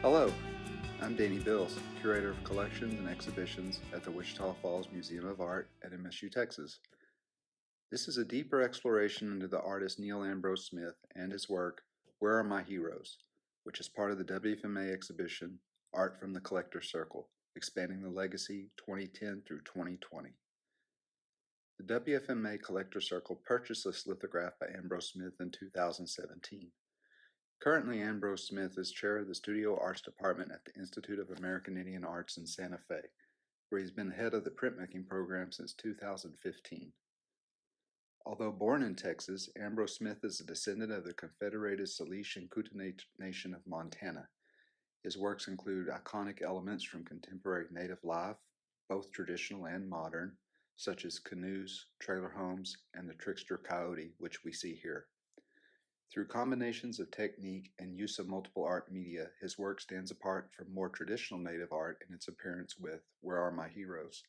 Hello, I'm Danny Bills, curator of collections and exhibitions at the Wichita Falls Museum of Art at MSU, Texas. This is a deeper exploration into the artist Neal Ambrose-Smith and his work, Where Are My Heroes?, which is part of the WFMA exhibition, Art from the Collector's Circle, Expanding the Legacy 2010 through 2020. The WFMA Collector's Circle purchased this lithograph by Ambrose-Smith in 2017. Currently, Ambrose-Smith is chair of the Studio Arts Department at the Institute of American Indian Arts in Santa Fe, where he's been head of the printmaking program since 2015. Although born in Texas, Ambrose-Smith is a descendant of the Confederated Salish and Kootenai Nation of Montana. His works include iconic elements from contemporary native life, both traditional and modern, such as canoes, trailer homes, and the trickster coyote, which we see here. Through combinations of technique and use of multiple art media, his work stands apart from more traditional native art in its appearance with Where Are My Heroes?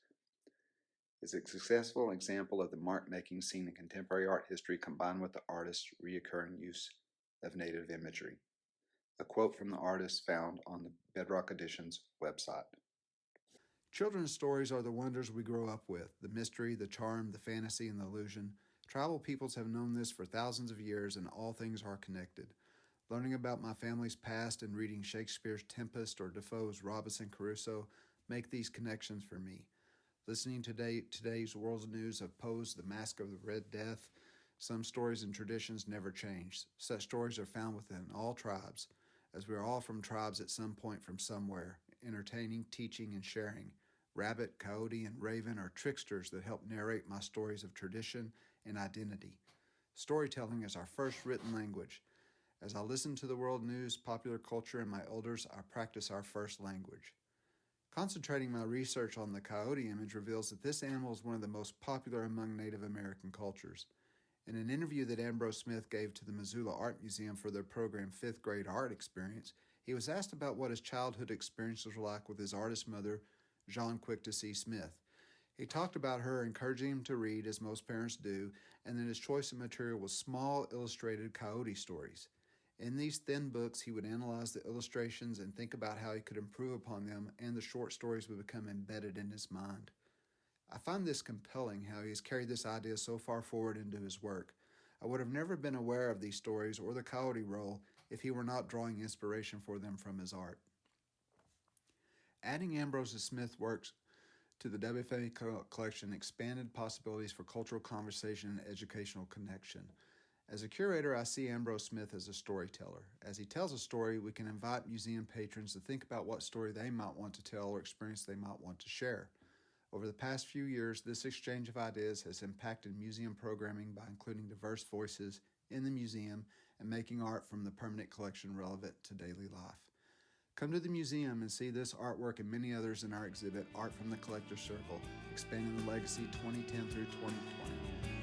Is a successful example of the mark-making seen in contemporary art history combined with the artist's reoccurring use of native imagery. A quote from the artist found on the Bedrock Editions website. Children's stories are the wonders we grow up with, the mystery, the charm, the fantasy, and the illusion. Tribal peoples have known this for thousands of years, and all things are connected. Learning about my family's past and reading Shakespeare's Tempest or Defoe's Robinson Crusoe make these connections for me. Listening to today's world news of Poe's The Mask of the Red Death, some stories and traditions never change. Such stories are found within all tribes, as we are all from tribes at some point from somewhere, entertaining, teaching, and sharing. Rabbit, coyote, and raven are tricksters that help narrate my stories of tradition and identity. Storytelling is our first written language. As I listen to the world news, popular culture, and my elders, I practice our first language. Concentrating my research on the coyote image reveals that this animal is one of the most popular among Native American cultures. In an interview that Ambrose-Smith gave to the Missoula Art Museum for their program 5th Grade Art Experience, he was asked about what his childhood experiences were like with his artist mother, Jean Quick-to-See Smith. He talked about her encouraging him to read, as most parents do, and that his choice of material was small, illustrated coyote stories. In these thin books, he would analyze the illustrations and think about how he could improve upon them, and the short stories would become embedded in his mind. I find this compelling how he has carried this idea so far forward into his work. I would have never been aware of these stories or the coyote role if he were not drawing inspiration for them from his art. Adding Ambrose-Smith works to the WFMA collection expanded possibilities for cultural conversation and educational connection. As a curator, I see Ambrose-Smith as a storyteller. As he tells a story, we can invite museum patrons to think about what story they might want to tell or experience they might want to share. Over the past few years, this exchange of ideas has impacted museum programming by including diverse voices in the museum and making art from the permanent collection relevant to daily life. Come to the museum and see this artwork and many others in our exhibit, Art from the Collector's Circle, Expanding the Legacy 2010 through 2020.